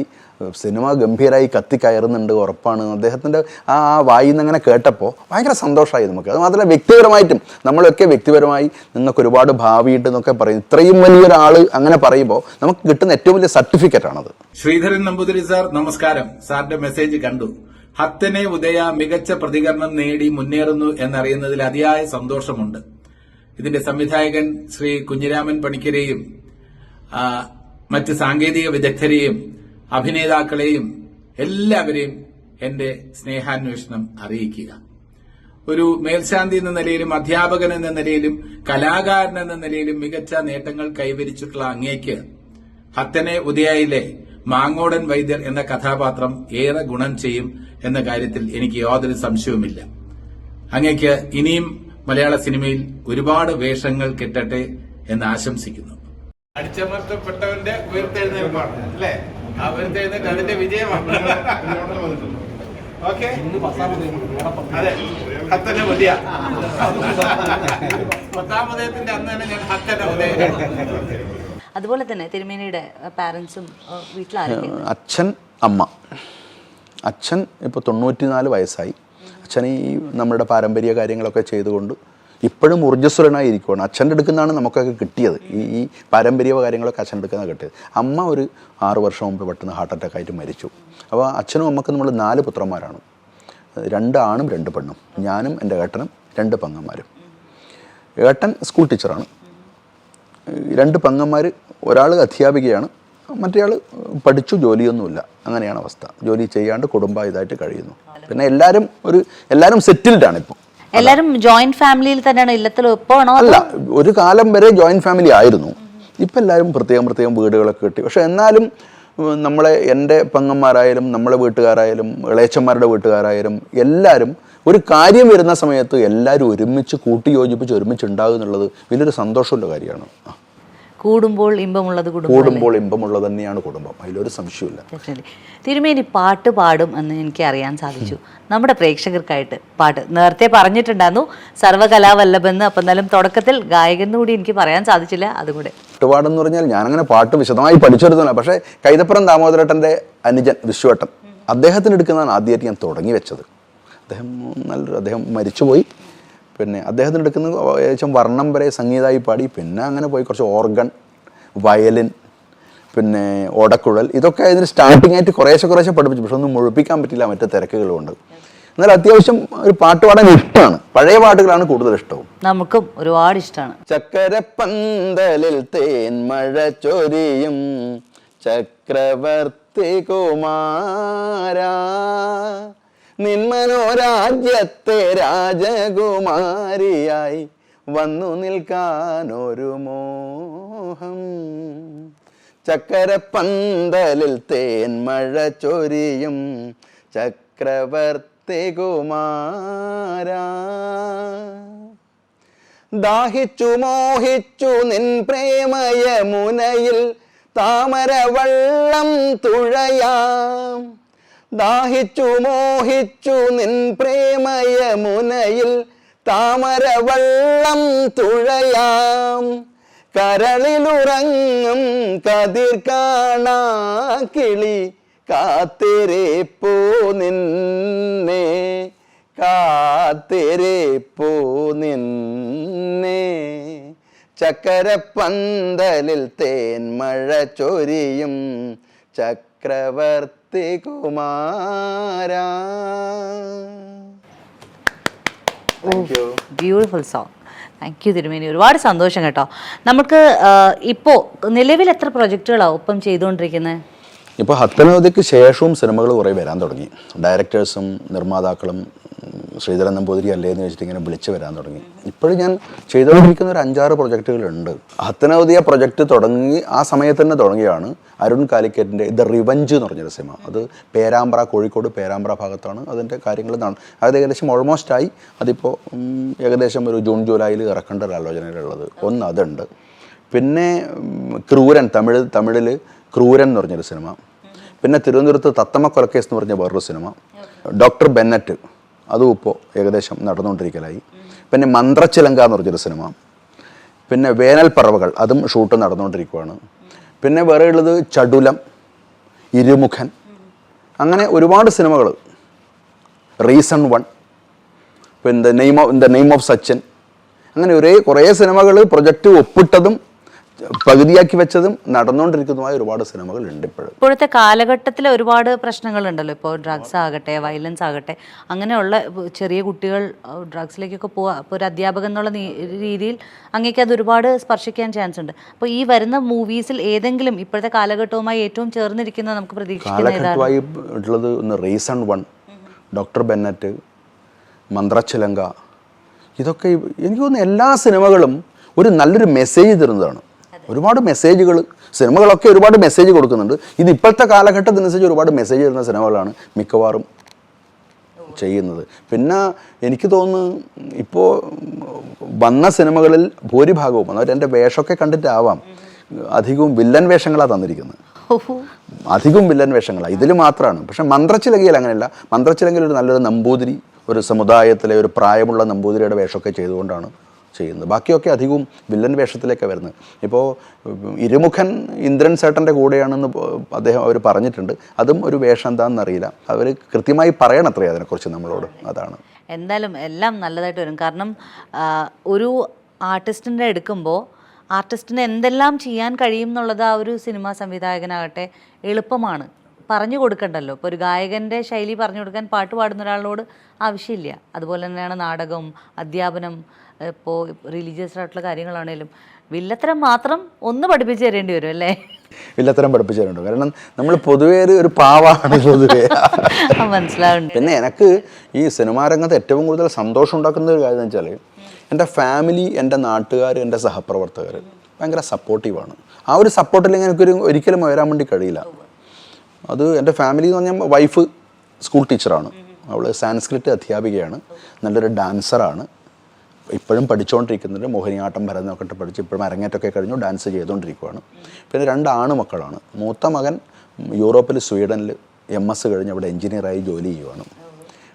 [SPEAKER 2] സിനിമ ഗംഭീരമായി കത്തിക്കയറുന്നുണ്ട്, ഉറപ്പാണ്. അദ്ദേഹത്തിൻ്റെ ആ വായിൽ നിന്ന് അങ്ങനെ കേട്ടപ്പോൾ ഭയങ്കര സന്തോഷമായി നമുക്ക്. അത് മാത്രമല്ല വ്യക്തിപരമായിട്ടും നമ്മളൊക്കെ വ്യക്തിപരമായി നിങ്ങൾക്ക് ഒരുപാട് ഭാവിയുണ്ട് എന്നൊക്കെ പറയും. ഇത്രയും വലിയൊരാൾ അങ്ങനെ പറയുമ്പോൾ നമുക്ക് കിട്ടുന്ന ഏറ്റവും വലിയ സർട്ടിഫിക്കറ്റാണത്.
[SPEAKER 3] ശ്രീധരൻ നമ്പൂതിരി സാർ, നമസ്കാരം. സാറിന്റെ മെസ്സേജ് കണ്ടു. ഹത്തനെ ഉദയ മികച്ച പ്രതികരണം നേടി മുന്നേറുന്നു എന്നറിയുന്നതിൽ അതിയായ സന്തോഷമുണ്ട്. ഇതിന്റെ സംവിധായകൻ ശ്രീ കുഞ്ഞിരാമൻ പണിക്കരെയും മറ്റ് സാങ്കേതിക വിദഗ്ധരെയും അഭിനേതാക്കളെയും എല്ലാവരെയും എന്റെ സ്നേഹാന്വേഷണം അറിയിക്കുക. ഒരു മേൽശാന്തി എന്ന നിലയിലും അധ്യാപകൻ എന്ന നിലയിലും കലാകാരൻ എന്ന നിലയിലും മികച്ച നേട്ടങ്ങൾ കൈവരിച്ചിട്ടുള്ള അങ്ങേക്ക് ഹത്തനെ ഉദയയിലെ മാങ്ങോടൻ വൈദ്യർ എന്ന കഥാപാത്രം ഏറെ ഗുണം ചെയ്യും എന്ന കാര്യത്തിൽ എനിക്ക് യാതൊരു സംശയവുമില്ല. അങ്ങേക്ക് ഇനിയും മലയാള സിനിമയിൽ ഒരുപാട് വേഷങ്ങൾ കിട്ടട്ടെ എന്ന് ആശംസിക്കുന്നു. അടിച്ചമർത്തപ്പെട്ടവന്റെ ഉയർത്തെഴുന്നേൽപ്പാണ് അല്ലേ? ആ ഉയർത്തെഴുന്നേറ്റ് അതിന്റെ വിജയമാണ്. ഓക്കെ, അതെ, ഹത്തനെ ഉദയ. 10ാം ഉദയത്തിന്റെ അന്ന് തന്നെ ഞാൻ ഹത്തനെ ഉദയ.
[SPEAKER 1] അതുപോലെ തന്നെ തിരുമേനിയുടെ പാരൻസും വീട്ടിലാരൊക്കെ?
[SPEAKER 2] അച്ഛൻ, അമ്മ. അച്ഛൻ ഇപ്പോൾ 94 വയസ്സായി. അച്ഛൻ ഈ നമ്മുടെ പാരമ്പര്യ കാര്യങ്ങളൊക്കെ ചെയ്തുകൊണ്ട് ഇപ്പോഴും ഊർജ്ജസ്വലനായി ഇരിക്കുകയാണ്. അച്ഛൻ്റെ അടുക്കുന്നാണ് നമുക്കൊക്കെ കിട്ടിയത്. ഈ പാരമ്പര്യ കാര്യങ്ങളൊക്കെ അച്ഛൻ്റെ അടുക്കുന്ന കിട്ടിയത്. അമ്മ ഒരു 6 വർഷം മുമ്പ് പെട്ടെന്ന് ഹാർട്ട് അറ്റാക്ക് ആയിട്ട് മരിച്ചു. അപ്പോൾ അച്ഛനും അമ്മക്കും നമ്മൾ 4 പുത്രന്മാരാണ്. 2 ആണും 2 പെണ്ണും. ഞാനും എൻ്റെ ഏട്ടനും 2 പെങ്ങന്മാരും. ഏട്ടൻ സ്കൂൾ ടീച്ചറാണ്. 2 പെങ്ങന്മാർ, ഒരാൾ അധ്യാപികയാണ്, മറ്റേയാൾ പഠിച്ചു, ജോലിയൊന്നുമില്ല. അങ്ങനെയാണ് അവസ്ഥ. ജോലി ചെയ്യാണ്ട് കുടുംബം ഇതായിട്ട് കഴിയുന്നു. പിന്നെ എല്ലാവരും സെറ്റിൽഡാണ് ഇപ്പോൾ.
[SPEAKER 1] എല്ലാവരും ജോയിന്റ് ഫാമിലിയിൽ തന്നെയാണ്? ഇല്ലത്തിൽ ഒപ്പമാണോ?
[SPEAKER 2] അല്ല, ഒരു കാലം വരെ ജോയിന്റ് ഫാമിലി ആയിരുന്നു. ഇപ്പം എല്ലാവരും പ്രത്യേകം വീടുകളൊക്കെ കിട്ടി. പക്ഷെ എന്നാലും എൻ്റെ പെങ്ങന്മാരായാലും നമ്മളെ വീട്ടുകാരായാലും ഇളയച്ചന്മാരുടെ വീട്ടുകാരായാലും എല്ലാവരും ഒരു കാര്യം വരുന്ന സമയത്ത് എല്ലാവരും ഒരുമിച്ച് കൂട്ടിയോജിപ്പിച്ച് ഒരുമിച്ച് ഉണ്ടാകുക എന്നുള്ളത് വലിയൊരു സന്തോഷമുള്ള കാര്യമാണ്.
[SPEAKER 1] കൂടുമ്പോൾ
[SPEAKER 2] ഇമ്പമുള്ളത് തന്നെയാണ് കുടുംബം. അതിലൊരു സംശയമില്ല.
[SPEAKER 1] തിരുമേനി പാട്ട് പാടും എന്ന് എനിക്ക് അറിയാൻ സാധിച്ചു. നമ്മുടെ പ്രേക്ഷകർക്കായിട്ട് പാട്ട് നേരത്തെ പറഞ്ഞിട്ടുണ്ടായിരുന്നു സർവ്വകലാവല്ലഭെന്ന്. അപ്പം എന്നാലും തുടക്കത്തിൽ ഗായകൻ കൂടി എനിക്ക് പറയാൻ സാധിച്ചില്ല. അതുകൂടെ
[SPEAKER 2] പാട്ടെന്ന് പറഞ്ഞാൽ ഞാനങ്ങനെ പാട്ട് വിശദമായി പഠിച്ചെടുത്തില്ല. പക്ഷേ കൈതപ്പുറം ദാമോദരേട്ടൻ്റെ അനുജൻ വിശ്വട്ടൻ, അദ്ദേഹത്തിന് എടുക്കുന്നതാണ് ആദ്യമായിട്ട് ഞാൻ തുടങ്ങി വെച്ചത്. അദ്ദേഹം മരിച്ചുപോയി. പിന്നെ അദ്ദേഹത്തിന് എടുക്കുന്നത് ഏകദേശം വർണ്ണം വരെ സംഗീതമായി പാടി. പിന്നെ അങ്ങനെ പോയി കുറച്ച് ഓർഗൺ, വയലിൻ, പിന്നെ ഓടക്കുഴൽ, ഇതൊക്കെ അതിന് സ്റ്റാർട്ടിംഗ് ആയിട്ട് കുറേശ്ശെ പഠിപ്പിച്ചു. പക്ഷെ ഒന്നും മുഴുപ്പിക്കാൻ പറ്റില്ല, മറ്റു തിരക്കുകളുണ്ട്. എന്നാൽ അത്യാവശ്യം ഒരു പാട്ട് പാടാൻ ഇഷ്ടമാണ്. പഴയ പാട്ടുകളാണ് കൂടുതൽ ഇഷ്ടവും.
[SPEAKER 1] നമുക്കും ഒരുപാട് ഇഷ്ടമാണ്.
[SPEAKER 2] ചക്കരപ്പന്തലിൽ തേൻമഴ ചൊരിയും ചക്രവർത്തി കുമാരാ, നിന്മനോരാജ്യത്തെ രാജകുമാരിയായി വന്നു നിൽക്കാനൊരു മോഹം. ചക്കരപ്പന്തലിൽ തേൻമഴ ചൊരിയും ചക്രവർത്തി കുമാരാ, ദാഹിച്ചു മോഹിച്ചു നിൻ പ്രേമയമുനയിൽ താമരവള്ളം തുഴയാം. ദാഹിച്ചു മോഹിച്ചു നിൻ പ്രേമയമുനയിൽ താമരവള്ളം തുഴയാം. കരളിലുറങ്ങും കതിർ കാണാ കിളി കാത്തിരിപ്പൂ നിന്നെ, കാത്തിരിപ്പൂ നിന്നെ. ചക്കരപ്പന്തലിൽ തേൻമഴ ചൊരിയും ചക്രവർത്തി കുമാരാ.
[SPEAKER 1] Beautiful song. താങ്ക് യു തിരുമേനി. ഒരുപാട് സന്തോഷം കേട്ടോ. നമുക്ക് ഇപ്പോൾ നിലവിൽ എത്ര പ്രൊജക്റ്റുകളാണ് ഒപ്പം ചെയ്തുകൊണ്ടിരിക്കുന്നത്?
[SPEAKER 2] ഇപ്പോൾ ഹത്തനോദിക്ക് ശേഷവും സിനിമകൾ കുറേ വരാൻ തുടങ്ങി. ഡയറക്ടേഴ്സും നിർമ്മാതാക്കളും ശ്രീധരൻ നമ്പൂതിരി അല്ലേ എന്ന് വെച്ചിട്ട് ഇങ്ങനെ വിളിച്ച് വരാൻ തുടങ്ങി. ഇപ്പോഴും ഞാൻ ചെയ്തുകൊണ്ടിരിക്കുന്ന ഒരു 5-6 പ്രൊജക്റ്റുകളുണ്ട്. ഹത്തനോദിയ പ്രൊജക്റ്റ് തുടങ്ങി ആ സമയത്ത് തന്നെ തുടങ്ങിയാണ് അരുൺ കാലിക്കറ്റിൻ്റെ ദ റിവഞ്ച് എന്ന് പറഞ്ഞൊരു സിനിമ. അത് പേരാമ്പ്ര, കോഴിക്കോട് പേരാമ്പ്ര ഭാഗത്താണ് അതിൻ്റെ കാര്യങ്ങൾ. അത് ഏകദേശം ഓൾമോസ്റ്റ് ആയി. അതിപ്പോൾ ഏകദേശം ഒരു ജൂൺ ജൂലൈയിൽ ഇറക്കേണ്ട ഒരു ആലോചനയിലുള്ളത് ഒന്ന് അതുണ്ട്. പിന്നെ ക്രൂരൻ, തമിഴിൽ ക്രൂരൻ എന്ന് പറഞ്ഞൊരു സിനിമ. പിന്നെ തിരുവനന്തപുരത്ത് തത്തമ്മ കൊലക്കേസ് എന്ന് പറഞ്ഞ വേറൊരു സിനിമ. ഡോക്ടർ ബെന്നറ്റ്, അതും ഇപ്പോൾ ഏകദേശം നടന്നുകൊണ്ടിരിക്കലായി. പിന്നെ മന്ത്രച്ചിലങ്ക എന്ന് പറഞ്ഞൊരു സിനിമ. പിന്നെ വേനൽ പറവകൾ, അതും ഷൂട്ട് നടന്നുകൊണ്ടിരിക്കുകയാണ്. പിന്നെ വേറെ ഉള്ളത് ചടുലം, ഇരുമുഖൻ, അങ്ങനെ ഒരുപാട് സിനിമകൾ, റീസൺ 1, പിന്നെ ദ നെയിം ഓഫ് സച്ചിൻ, അങ്ങനെ കുറേ സിനിമകൾ പ്രൊജക്റ്റ് ഒപ്പിട്ടതും പകുതിയാക്കി വെച്ചതും നടന്നുകൊണ്ടിരിക്കുന്നതുമായ ഒരുപാട് സിനിമകൾ ഉണ്ട് ഇപ്പോഴും.
[SPEAKER 1] ഇപ്പോഴത്തെ കാലഘട്ടത്തിൽ ഒരുപാട് പ്രശ്നങ്ങളുണ്ടല്ലോ. ഇപ്പോൾ ഡ്രഗ്സ് ആകട്ടെ, വയലൻസ് ആകട്ടെ, അങ്ങനെയുള്ള ചെറിയ കുട്ടികൾ ഡ്രഗ്സിലേക്കൊക്കെ പോവുക. അപ്പോൾ ഒരു അധ്യാപകൻ എന്നുള്ള രീതിയിൽ അങ്ങേക്ക് അത് ഒരുപാട് സ്പർശിക്കാൻ ചാൻസ് ഉണ്ട്. അപ്പോൾ ഈ വരുന്ന മൂവീസിൽ ഏതെങ്കിലും ഇപ്പോഴത്തെ കാലഘട്ടവുമായി ഏറ്റവും ചേർന്നിരിക്കുന്ന നമുക്ക് പ്രതീക്ഷിക്കുന്ന
[SPEAKER 2] കാലഘട്ടമായി ഉള്ളത് ഒന്ന് റീസൺ 1, ഡോക്ടർ ബെന്നറ്റ്, മന്ത്രച്ചിലങ്ക, ഇതൊക്കെ എനിക്ക് തോന്നുന്നു എല്ലാ സിനിമകളും ഒരു നല്ലൊരു മെസ്സേജ് തരുന്നതാണ്. ഒരുപാട് മെസ്സേജുകൾ, സിനിമകളൊക്കെ ഒരുപാട് മെസ്സേജ് കൊടുക്കുന്നുണ്ട്. ഇത് ഇപ്പോഴത്തെ കാലഘട്ടത്തിനനുസരിച്ച് ഒരുപാട് മെസ്സേജ് തരുന്ന സിനിമകളാണ് മിക്കവാറും ചെയ്യുന്നത്. പിന്നെ എനിക്ക് തോന്നുന്നു ഇപ്പോൾ വന്ന സിനിമകളിൽ ഭൂരിഭാഗവും, അവരെൻ്റെ വേഷമൊക്കെ കണ്ടിട്ടാവാം, അധികവും വില്ലൻ വേഷങ്ങളാണ് തന്നിരിക്കുന്നത്. അധികവും വില്ലൻ വേഷങ്ങളാണ് ഇതിൽ മാത്രമാണ്. പക്ഷെ മന്ത്രച്ചിലങ്കയിൽ അങ്ങനെയല്ല. മന്ത്രച്ചിലങ്കയിൽ ഒരു നല്ലൊരു നമ്പൂതിരി, ഒരു സമുദായത്തിലെ ഒരു പ്രായമുള്ള നമ്പൂതിരിയുടെ വേഷമൊക്കെ ചെയ്തുകൊണ്ടാണ് ചെയ്യുന്നത്. ബാക്കിയൊക്കെ അധികവും വില്ലൻ വേഷത്തിലേക്ക് വരുന്നത്. ഇപ്പോൾ ഇരുമുഖൻ ഇന്ദ്രൻ സേട്ടൻ്റെ കൂടെയാണെന്ന് അവർ പറഞ്ഞിട്ടുണ്ട്. അതും ഒരു വേഷം എന്താണെന്നറിയില്ല. അവർ കൃത്യമായി പറയണത്രേ അതിനെക്കുറിച്ച് നമ്മളോട്. അതാണ്.
[SPEAKER 1] എന്തായാലും എല്ലാം നല്ലതായിട്ട് വരും. കാരണം ഒരു ആർട്ടിസ്റ്റിൻ്റെ എടുക്കുമ്പോൾ ആർട്ടിസ്റ്റിന് എന്തെല്ലാം ചെയ്യാൻ കഴിയും എന്നുള്ളത് ആ ഒരു സിനിമാ സംവിധായകനാകട്ടെ എളുപ്പമാണ്. പറഞ്ഞു കൊടുക്കണ്ടല്ലോ. ഇപ്പോൾ ഒരു ഗായകൻ്റെ ശൈലി പറഞ്ഞു കൊടുക്കാൻ പാട്ട് പാടുന്ന ഒരാളോട് ആവശ്യമില്ല. അതുപോലെ തന്നെയാണ് നാടകം, അധ്യാപനം, ഇപ്പോൾ റിലീജിയസ് ആയിട്ടുള്ള കാര്യങ്ങളാണേലും വില്ലത്തരം മാത്രം ഒന്ന് പഠിപ്പിച്ചു തരേണ്ടി വരും അല്ലേ?
[SPEAKER 2] വില്ലത്തരം പഠിപ്പിച്ചു തരേണ്ടി. കാരണം നമ്മൾ പൊതുവേ ഒരു പാവാണ് പൊതുവേ.
[SPEAKER 1] മനസ്സിലാവുന്നുണ്ട്.
[SPEAKER 2] പിന്നെ എനിക്ക് ഈ സിനിമാ രംഗത്ത് ഏറ്റവും കൂടുതൽ സന്തോഷം ഉണ്ടാക്കുന്ന ഒരു കാര്യം എന്ന് വെച്ചാൽ എൻ്റെ ഫാമിലി, എൻ്റെ നാട്ടുകാർ, എൻ്റെ സഹപ്രവർത്തകർ ഭയങ്കര സപ്പോർട്ടീവാണ്. ആ ഒരു സപ്പോർട്ടില്ലെങ്കിൽ എനിക്കൊരു ഒരിക്കലും വരാൻ വേണ്ടി കഴിയില്ല. അത് എൻ്റെ ഫാമിലി എന്ന് പറഞ്ഞാൽ വൈഫ് സ്കൂൾ ടീച്ചറാണ്, അവൾ സാൻസ്ക്രിറ്റ് അധ്യാപികയാണ്, നല്ലൊരു ഡാൻസറാണ്, ഇപ്പോഴും പഠിച്ചുകൊണ്ടിരിക്കുന്നുണ്ട്. മോഹിനിയാട്ടം, ഭരതനാട്യം പഠിച്ച് ഇപ്പോഴും അരങ്ങേറ്റമൊക്കെ കഴിഞ്ഞു, ഡാൻസ് ചെയ്തുകൊണ്ടിരിക്കുകയാണ്. പിന്നെ 2 ആണുമക്കളാണ്. മൂത്ത മകൻ യൂറോപ്പിൽ സ്വീഡനിൽ MS കഴിഞ്ഞ് അവിടെ എൻജിനീയറായി ജോലി ചെയ്യുവാണ്.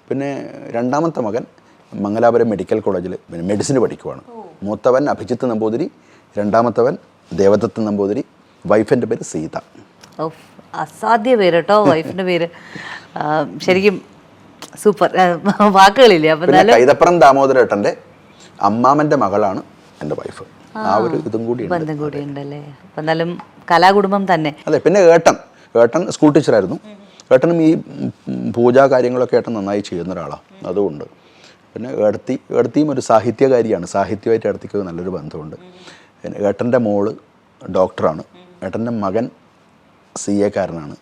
[SPEAKER 2] പിന്നെ രണ്ടാമത്തെ മകൻ മംഗലാപുരം മെഡിക്കൽ കോളേജിൽ മെഡിസിൻ പഠിക്കുവാണ്. മൂത്തവൻ അഭിജിത്ത് നമ്പൂതിരി, രണ്ടാമത്തവൻ ദേവദത്ത് നമ്പൂതിരി, വൈഫിൻ്റെ പേര് സീത.
[SPEAKER 1] അസാധ്യ പേര് കേട്ടോ വൈഫിൻ്റെ പേര്. ശരിക്കും സൂപ്പർ, വാക്കുകളില്ല.
[SPEAKER 2] പിന്നെ കൈതപ്പുറം ദാമോദരേട്ടൻ്റെ അമ്മാമൻ്റെ മകളാണ് എൻ്റെ വൈഫ്. ആ ഒരു ഇതും കൂടി
[SPEAKER 1] ബന്ധം കൂടി ഉണ്ടല്ലേ. അപ്പം എന്തായാലും കലാകുടുംബം തന്നെ.
[SPEAKER 2] അതെ. പിന്നെ ഏട്ടൻ സ്കൂൾ ടീച്ചറായിരുന്നു. ഏട്ടനും ഈ പൂജാ കാര്യങ്ങളൊക്കെ ഏട്ടൻ നന്നായി ചെയ്യുന്ന ഒരാളാണ്. അതുകൊണ്ട് പിന്നെ ഏടത്തിയും ഒരു സാഹിത്യകാരിയാണ്. സാഹിത്യമായിട്ട് ഏടത്തിക്ക് നല്ലൊരു ബന്ധമുണ്ട്. പിന്നെ ഏട്ടൻ്റെ മോള് ഡോക്ടറാണ്. ഏട്ടൻ്റെ മകൻ CA കാരനാണ്.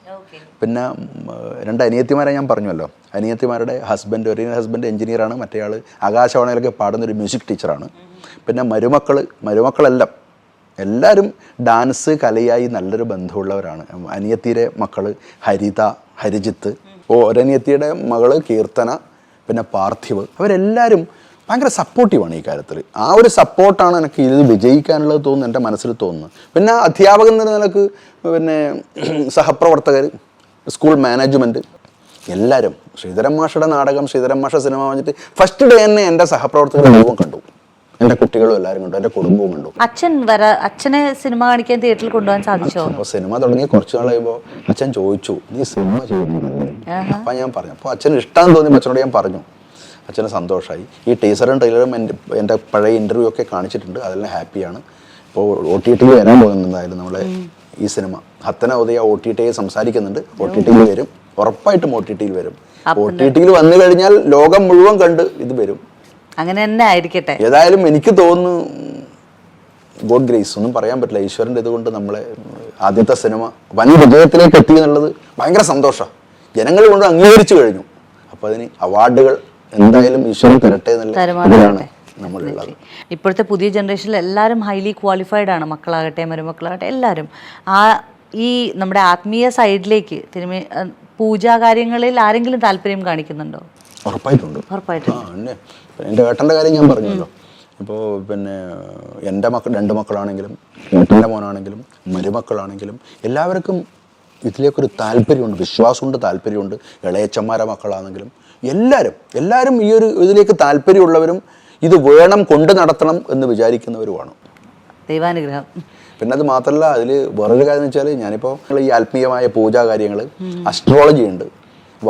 [SPEAKER 2] പിന്നെ 2 അനിയത്തിമാരെ ഞാൻ പറഞ്ഞല്ലോ. അനിയത്തിമാരുടെ ഹസ്ബൻഡ്, ഒരു ഹസ്ബൻഡ് എഞ്ചിനീയറാണ്, മറ്റേയാൾ ആകാശവാണിയിലൊക്കെ പാടുന്നൊരു മ്യൂസിക് ടീച്ചറാണ്. പിന്നെ മരുമക്കളെല്ലാം എല്ലാവരും ഡാൻസ് കലയായി നല്ലൊരു ബന്ധമുള്ളവരാണ്. അനിയത്തിയുടെ മക്കൾ ഹരിജിത്ത്, ഒരനിയത്തിയുടെ മകള് കീർത്തന, പിന്നെ പാർത്ഥിവ്, അവരെല്ലാവരും ഭയങ്കര സപ്പോർട്ടീവാണ് ഈ കാര്യത്തിൽ. ആ ഒരു സപ്പോർട്ടാണ് എനിക്ക് ഇത് വിജയിക്കാനുള്ളത് തോന്നുന്നു, എൻ്റെ മനസ്സിൽ തോന്നുന്നു. പിന്നെ അധ്യാപകൻ എന്ന നിലക്ക്, പിന്നെ സഹപ്രവർത്തകർ, സ്കൂൾ മാനേജ്മെൻറ്റ്, എല്ലാവരും. ശ്രീധരൻ മാഷയുടെ നാടകം, ശ്രീധരൻ മാഷ സിനിമ വന്നിട്ട് ഫസ്റ്റ് ഡേ തന്നെ എൻ്റെ സഹപ്രവർത്തകർ മുഴുവൻ കണ്ടു. എൻ്റെ കുട്ടികളും എല്ലാവരും കണ്ടു, എൻ്റെ കുടുംബവും കണ്ടു.
[SPEAKER 1] അച്ഛനെ സിനിമ കാണിക്കാൻ തിയേറ്ററിൽ കൊണ്ടുപോകാൻ സാധിച്ചോ?
[SPEAKER 2] അപ്പോൾ സിനിമ തുടങ്ങി കുറച്ച് നാൾ കഴിയുമ്പോൾ അച്ഛൻ ചോദിച്ചു, നീ സിനിമ ചെയ്യുന്നു? അപ്പം ഞാൻ പറഞ്ഞു. അപ്പോൾ അച്ഛന് ഇഷ്ടം തോന്നി അച്ഛനോട് ഞാൻ പറഞ്ഞു. അച്ഛന് സന്തോഷമായി. ഈ ടീസറും ട്രെയിലറും എൻ്റെ പഴയ ഇൻ്റർവ്യൂ ഒക്കെ കാണിച്ചിട്ടുണ്ട്, അതെല്ലാം ഹാപ്പിയാണ്. ഇപ്പോൾ OTT വരാൻ പോകുന്നുണ്ടായിരുന്നു നമ്മളെ ഈ സിനിമ. ഹത്തന ഉദയ OTT സംസാരിക്കുന്നുണ്ട്. OTT വരും, ഉറപ്പായിട്ടും OTT വരും. OTT വന്നു കഴിഞ്ഞാൽ ലോകം മുഴുവൻ കണ്ട് ഇത് വരും.
[SPEAKER 1] അങ്ങനെ തന്നെ ആയിരിക്കട്ടെ.
[SPEAKER 2] ഏതായാലും എനിക്ക് തോന്നുന്നു ഗോഡ് ഗ്രേസ്, ഒന്നും പറയാൻ പറ്റില്ല. ഈശ്വരൻ്റെ ഇതുകൊണ്ട് നമ്മളെ ആദ്യത്തെ സിനിമ വൻ വിജയത്തിലേക്ക് എത്തി എന്നുള്ളത് ഭയങ്കര സന്തോഷമാണ്. ജനങ്ങൾ കൊണ്ട് അംഗീകരിച്ചു കഴിഞ്ഞു. അപ്പോൾ അതിന് അവാർഡുകൾ എന്തായാലും ഈശ്വരൻ തരട്ടെ എന്നുള്ളതാണ് നമ്മളുള്ളത്.
[SPEAKER 1] ഇപ്പോഴത്തെ പുതിയ ജനറേഷനിൽ എല്ലാവരും ഹൈലി ക്വാളിഫൈഡ് ആണ്, മക്കളാകട്ടെ മരുമക്കളാകട്ടെ എല്ലാവരും. ഈ നമ്മുടെ ആത്മീയ സൈഡിലേക്ക് പൂജാ കാര്യങ്ങളിൽ ആരെങ്കിലും താല്പര്യം കാണിക്കുന്നുണ്ടോ?
[SPEAKER 2] ഉറപ്പായിട്ടുണ്ട്. എൻ്റെ ഏട്ടൻ്റെ കാര്യം ഞാൻ പറഞ്ഞല്ലോ. ഇപ്പോൾ പിന്നെ എൻ്റെ 2 മക്കളാണെങ്കിലും ഏട്ടൻ്റെ മോനാണെങ്കിലും മരുമക്കളാണെങ്കിലും എല്ലാവർക്കും ഇതിലേക്കൊരു താല്പര്യമുണ്ട്, വിശ്വാസമുണ്ട്, താല്പര്യമുണ്ട്. ഇളയച്ചന്മാരെ മക്കളാണെങ്കിലും എല്ലാവരും ഈ ഒരു ഇതിലേക്ക് താല്പര്യമുള്ളവരും ഇത് വേണം, കൊണ്ട് നടത്തണം എന്ന് വിചാരിക്കുന്നവരുമാണ്.
[SPEAKER 1] ദൈവാനുഗ്രഹം.
[SPEAKER 2] പിന്നെ അത് മാത്രമല്ല, അതിൽ വേറൊരു കാര്യം എന്ന് വെച്ചാൽ, ഞാനിപ്പോൾ ഈ ആത്മീയമായ പൂജാ കാര്യങ്ങൾ, അസ്ട്രോളജി ഉണ്ട്,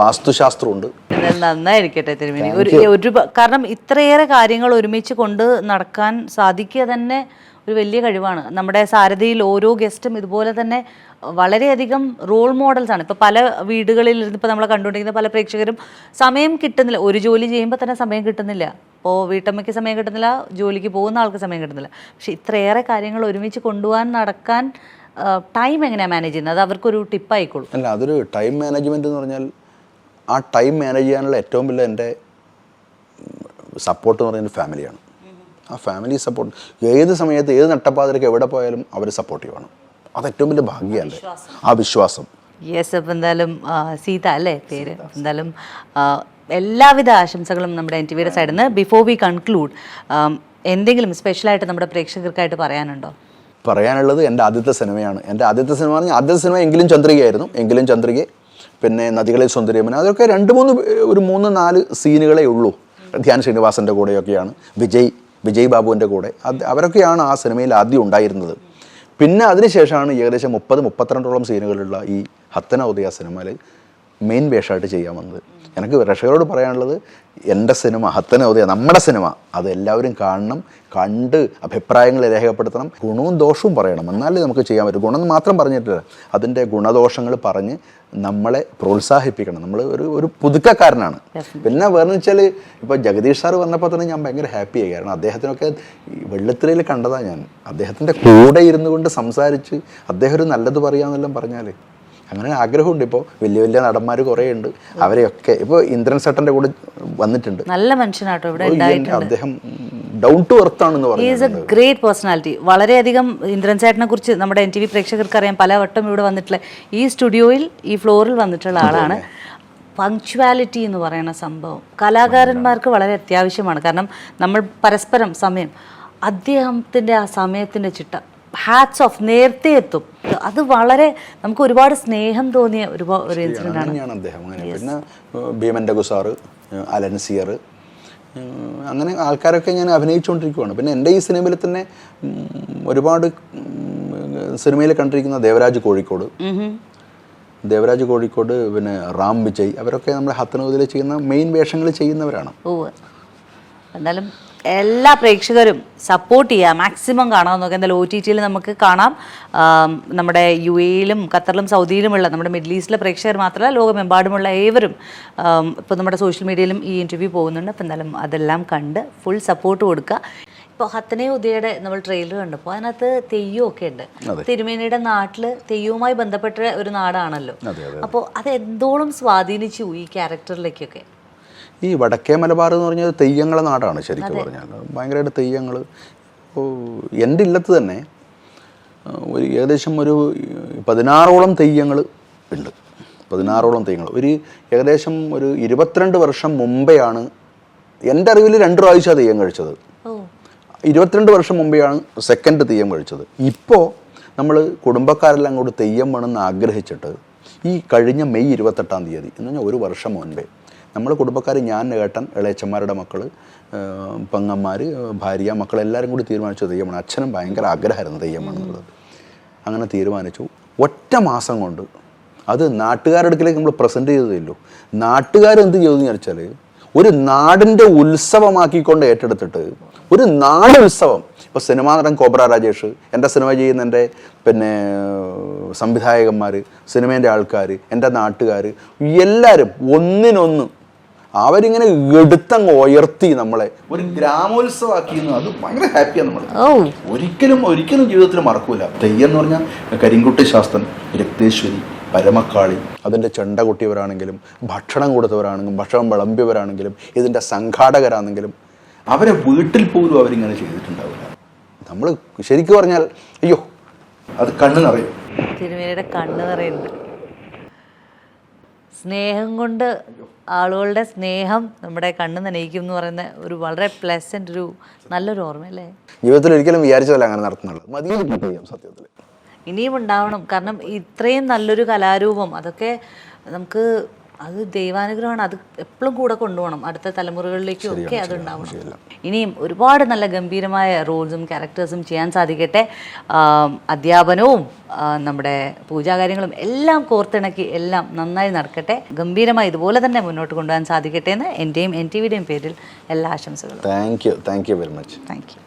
[SPEAKER 2] വാസ്തുശാസ്ത്രമുണ്ട്.
[SPEAKER 1] എന്തായാലും നന്നായിരിക്കട്ടെ തിരുമേനി. കാരണം ഇത്രയേറെ കാര്യങ്ങൾ ഒരുമിച്ച് കൊണ്ട് നടക്കാൻ സാധിക്കുക തന്നെ ഒരു വലിയ കഴിവാണ്. നമ്മുടെ സാരഥിയിൽ ഓരോ ഗസ്റ്റും ഇതുപോലെ തന്നെ വളരെയധികം റോൾ മോഡൽസ് ആണ്. ഇപ്പോൾ പല വീടുകളിൽ ഇരുന്ന് ഇപ്പോൾ നമ്മളെ കണ്ടുകൊണ്ടിരിക്കുന്ന പല പ്രേക്ഷകരും സമയം കിട്ടുന്നില്ല, ഒരു ജോലി ചെയ്യുമ്പോൾ തന്നെ സമയം കിട്ടുന്നില്ല. ഇപ്പോൾ വീട്ടമ്മയ്ക്ക് സമയം കിട്ടുന്നില്ല, ജോലിക്ക് പോകുന്ന ആൾക്ക് സമയം കിട്ടുന്നില്ല. പക്ഷെ ഇത്രയേറെ കാര്യങ്ങൾ ഒരുമിച്ച് കൊണ്ടുപോകാൻ നടക്കാൻ ടൈം എങ്ങനെയാണ് മാനേജ് ചെയ്യുന്നത്? അത് അവർക്കൊരു ടിപ്പായിക്കോളും.
[SPEAKER 2] അല്ല, അതൊരു ടൈം മാനേജ്മെൻറ്റ് എന്ന് പറഞ്ഞാൽ ആ ടൈം മാനേജ് ചെയ്യാനുള്ള ഏറ്റവും വലിയ എൻ്റെ സപ്പോർട്ട് എന്ന് പറയുന്നത് ഫാമിലിയാണ്. ആ ഫാമിലി സപ്പോർട്ട് ഏത് സമയത്ത് ഏത് നട്ടപ്പാതിരക്ക് എവിടെ പോയാലും അവർ സപ്പോർട്ടീവ് ആണ്. അത് ഏറ്റവും വലിയ ഭാഗ്യമല്ലേ, ആ വിശ്വാസം.
[SPEAKER 1] യെസ്. അപ്പം എന്തായാലും സീത അല്ലേ പേര്? എന്തായാലും എല്ലാവിധ ആശംസകളും നമ്മുടെ NTV സൈഡിൽ നിന്ന്. ബിഫോർ വി കൺക്ലൂഡ്, എന്തെങ്കിലും സ്പെഷ്യലായിട്ട് നമ്മുടെ പ്രേക്ഷകർക്കായിട്ട് പറയാനുണ്ടോ?
[SPEAKER 2] പറയാനുള്ളത് എൻ്റെ ആദ്യത്തെ സിനിമയാണ്. എൻ്റെ ആദ്യത്തെ സിനിമ പറഞ്ഞാൽ ആദ്യത്തെ സിനിമ എങ്കിലും ചന്ദ്രികയായിരുന്നു. എങ്കിലും ചന്ദ്രിക, പിന്നെ നദികളിൽ സുന്ദരിയമ്മൻ, അതൊക്കെ 3-4 സീനുകളേ ഉള്ളൂ. ധ്യാൻ ശ്രീനിവാസൻ്റെ കൂടെയൊക്കെയാണ്, വിജയ് ബാബുവിൻ്റെ കൂടെ അവരൊക്കെയാണ് ആ സിനിമയിൽ ആദ്യം ഉണ്ടായിരുന്നത്. പിന്നെ അതിനുശേഷമാണ് ഏകദേശം 30-32 സീനുകളുള്ള ഈ ഹത്തന ഉദയ സിനിമയിൽ മെയിൻ വേഷമായിട്ട് ചെയ്യാൻ വന്നത്. എനിക്ക് പ്രേക്ഷകരോട് പറയാനുള്ളത്, എൻ്റെ സിനിമ ഹത്തന ഉദയ, നമ്മുടെ സിനിമ, അത് എല്ലാവരും കാണണം, കണ്ട് അഭിപ്രായങ്ങൾ രേഖപ്പെടുത്തണം, ഗുണവും ദോഷവും പറയണം, എന്നാലേ നമുക്ക് ചെയ്യാൻ പറ്റും. ഗുണം മാത്രം പറഞ്ഞിട്ടില്ല, അതിൻ്റെ ഗുണദോഷങ്ങൾ പറഞ്ഞ് നമ്മളെ പ്രോത്സാഹിപ്പിക്കണം. നമ്മൾ ഒരു പുതുക്കക്കാരനാണ്. പിന്നെ വേറെന്ന് വെച്ചാൽ ഇപ്പോൾ ജഗദീഷ് സാർ വന്നപ്പോൾ തന്നെ ഞാൻ ഭയങ്കര ഹാപ്പിയായി. കാരണം അദ്ദേഹത്തിനൊക്കെ വെള്ളിത്തിരയിൽ കണ്ടതാണ് ഞാൻ. അദ്ദേഹത്തിൻ്റെ കൂടെ ഇരുന്നു കൊണ്ട് സംസാരിച്ച് അദ്ദേഹം ഒരു നല്ലത് പറയാമെന്നെല്ലാം പറഞ്ഞാൽ അങ്ങനെ ആഗ്രഹമുണ്ട്. ഇപ്പോൾ വലിയ നടന്മാർ കുറേ ഉണ്ട്, അവരെയൊക്കെ ഇപ്പോൾ ഇന്ദ്രൻ സേട്ടൻ്റെ കൂടെ വന്നിട്ടുണ്ട്.
[SPEAKER 1] നല്ല മനുഷ്യനാട്ടോ ഇവിടെ.
[SPEAKER 2] അദ്ദേഹം ഡൗൺ ടു എർത്ത് ആണെന്ന് പറഞ്ഞു.
[SPEAKER 1] Is A great personality. വളരെയധികം ഇന്ദ്രൻ ചേട്ടനെ കുറിച്ച് നമ്മുടെ NTV പ്രേക്ഷകർക്ക് അറിയാം. പലവട്ടം ഇവിടെ വന്നിട്ടുള്ള, ഈ സ്റ്റുഡിയോയിൽ ഈ ഫ്ലോറിൽ വന്നിട്ടുള്ള ആളാണ്. പങ്ക്ച്വാലിറ്റി എന്ന് പറയുന്ന സംഭവം കലാകാരന്മാർക്ക് വളരെ അത്യാവശ്യമാണ്. കാരണം നമ്മൾ പരസ്പരം സമയം, അദ്ദേഹത്തിൻ്റെ ആ സമയത്തിൻ്റെ ചിട്ട, ഹാറ്റ്സ് ഓഫ്, നേരത്തെ എത്തും. അത് വളരെ നമുക്ക് ഒരുപാട് സ്നേഹം തോന്നിയ ഒരു ഇൻസിഡൻ്റ് ആണ്
[SPEAKER 2] അദ്ദേഹം. പിന്നെ ഭീമൻ രഘു സാറ്, അലൻസിയർ, അങ്ങനെ ആൾക്കാരൊക്കെ ഞാൻ അഭിനയിച്ചുകൊണ്ടിരിക്കുകയാണ്. പിന്നെ എൻ്റെ ഈ സിനിമയിൽ തന്നെ ഒരുപാട് സിനിമയിൽ കണ്ടിരിക്കുന്ന ദേവരാജ് കോഴിക്കോട്, പിന്നെ റാം വിജയ്, അവരൊക്കെ നമ്മുടെ ഹത്തനൂതിൽ ചെയ്യുന്ന മെയിൻ വേഷങ്ങൾ ചെയ്യുന്നവരാണ്.
[SPEAKER 1] എന്തായാലും എല്ലാ പ്രേക്ഷകരും സപ്പോർട്ട് ചെയ്യുക, മാക്സിമം കാണാൻ നോക്കുക. എന്തായാലും OTTയിൽ നമുക്ക് കാണാം. നമ്മുടെ UAEയിലും ഖത്തറിലും സൗദിയിലുമുള്ള നമ്മുടെ മിഡിൽ ഈസ്റ്റിലെ പ്രേക്ഷകർ മാത്രമല്ല, ലോകമെമ്പാടുമുള്ള ഏവരും ഇപ്പോൾ നമ്മുടെ സോഷ്യൽ മീഡിയയിലും ഈ ഇൻ്റർവ്യൂ പോകുന്നുണ്ട്. അപ്പോൾ എന്തായാലും അതെല്ലാം കണ്ട് ഫുൾ സപ്പോർട്ട് കൊടുക്കുക. ഇപ്പോൾ ഹത്തനെ ഉദയയുടെ നമ്മൾ ട്രെയിലർ കണ്ടപ്പോൾ അതിനകത്ത് തെയ്യമൊക്കെ ഉണ്ട്. തിരുമേനിയുടെ നാട്ടിൽ തെയ്യവുമായി ബന്ധപ്പെട്ട ഒരു നാടാണല്ലോ. അപ്പോൾ അത് എന്തോളം സ്വാധീനിച്ചു ഈ ക്യാരക്ടറിലേക്കൊക്കെ?
[SPEAKER 2] ഈ വടക്കേ മലബാർ എന്ന് പറഞ്ഞാൽ തെയ്യങ്ങളെ നാടാണ് ശരിക്കും പറഞ്ഞാൽ. ഭയങ്കരമായിട്ട് തെയ്യങ്ങൾ. ഇപ്പോൾ എൻ്റെ ഇല്ലത്ത് തന്നെ ഏകദേശം ഒരു 16ഓളം തെയ്യങ്ങൾ ഉണ്ട്. 16ഓളം തെയ്യങ്ങൾ. ഏകദേശം ഒരു 22 വർഷം മുമ്പെയാണ് എൻ്റെ അറിവിൽ 2 പ്രാവശ്യം തെയ്യം കഴിച്ചത്. 22 വർഷം മുമ്പെയാണ് സെക്കൻഡ് തെയ്യം കഴിച്ചത്. ഇപ്പോൾ നമ്മൾ കുടുംബക്കാരെല്ലാം കൂടി തെയ്യം വേണമെന്ന് ആഗ്രഹിച്ചിട്ട് ഈ കഴിഞ്ഞ മെയ് 28-ാം തീയതി എന്ന് പറഞ്ഞാൽ 1 വർഷം മുൻപേ നമ്മൾ കുടുംബക്കാർ, ഞാൻ, ഏട്ടൻ, ഇളയച്ചന്മാരുടെ മക്കൾ, പെങ്ങന്മാർ, ഭാര്യ, മക്കളെല്ലാവരും കൂടി തീരുമാനിച്ചു തെയ്യമാണ്. അച്ഛനും ഭയങ്കര ആഗ്രഹമായിരുന്നു തെയ്യമാണെന്നുള്ളത്. അങ്ങനെ തീരുമാനിച്ചു. ഒറ്റ മാസം കൊണ്ട് അത് നാട്ടുകാരുടെ അടുക്കലേക്ക് നമ്മൾ പ്രസൻറ്റ് ചെയ്തതല്ലോ. നാട്ടുകാരെന്ത് ചെയ്തെന്ന് വിചാരിച്ചാൽ ഒരു നാടിൻ്റെ ഉത്സവമാക്കിക്കൊണ്ട് ഏറ്റെടുത്തിട്ട് ഒരു നാടുത്സവം. ഇപ്പോൾ സിനിമാ നടൻ കോബ്ര രാജേഷ്, എൻ്റെ സിനിമ ചെയ്യുന്ന എൻ്റെ പിന്നെ സംവിധായകന്മാർ, സിനിമേൻ്റെ ആൾക്കാർ, എൻ്റെ നാട്ടുകാർ, എല്ലാവരും ഒന്നിനൊന്ന് അവരിങ്ങനെ എടുത്തങ്ങ് ഉയർത്തി നമ്മളെ ഒരു ഗ്രാമോത്സവമാക്കിയെന്ന്. അത് ഭയങ്കര ഹാപ്പിയാണ് നമ്മൾ. ഒരിക്കലും ജീവിതത്തിൽ മറക്കൂല. തെയ്യം എന്ന് പറഞ്ഞാൽ കരിങ്കുട്ടി ശാസ്ത്രൻ, രക്തേശ്വരി, പരമക്കാളി, അതിൻ്റെ ചെണ്ട കൊട്ടിയവരാണെങ്കിലും, ഭക്ഷണം കൊടുത്തവരാണെങ്കിലും, ഭക്ഷണം വിളമ്പിയവരാണെങ്കിലും, ഇതിൻ്റെ സംഘാടകരാണെങ്കിലും അവരെ വീട്ടിൽ പോലും അവരിങ്ങനെ ചെയ്തിട്ടുണ്ടാവില്ല. നമ്മൾ ശരിക്കും പറഞ്ഞാൽ അയ്യോ, അത് കണ്ണ് നിറയും.
[SPEAKER 1] തിരുമേനിയുടെ കണ്ണ് നിറയുന്നുണ്ട്. സ്നേഹം കൊണ്ട്, ആളുകളുടെ സ്നേഹം നമ്മുടെ കണ്ണ് നനയിക്കും എന്ന് പറയുന്ന ഒരു വളരെ പ്ലസന്റ്, ഒരു നല്ലൊരു ഓർമ്മയല്ലേ? ജീവിതത്തിൽ
[SPEAKER 2] ഒരിക്കലും വിചാരിച്ചതല്ല അങ്ങനെ നടത്തുന്നുള്ളൂ. മതിയും സത്യത്തിൽ.
[SPEAKER 1] ഇനിയും ഉണ്ടാവണം. കാരണം ഇത്രയും നല്ലൊരു കലാരൂപം, അതൊക്കെ നമുക്ക് അത് ദൈവാനുഗ്രഹമാണ്. അത് എപ്പോഴും കൂടെ കൊണ്ടുപോകണം, അടുത്ത തലമുറകളിലേക്കും ഒക്കെ അതുണ്ടാവണം. ഇനിയും ഒരുപാട് നല്ല ഗംഭീരമായ റോൾസും ക്യാരക്ടേഴ്സും ചെയ്യാൻ സാധിക്കട്ടെ. അധ്യാപനവും നമ്മുടെ പൂജാകാര്യങ്ങളും എല്ലാം കോർത്തിണക്കി എല്ലാം നന്നായി നടക്കട്ടെ. ഗംഭീരമായി ഇതുപോലെ തന്നെ മുന്നോട്ട് കൊണ്ടുപോകാൻ സാധിക്കട്ടെ എന്ന് എൻ്റെയും NTVയുടെയും പേരിൽ എല്ലാ ആശംസകളും.
[SPEAKER 2] Thank you very much.
[SPEAKER 1] Thank you.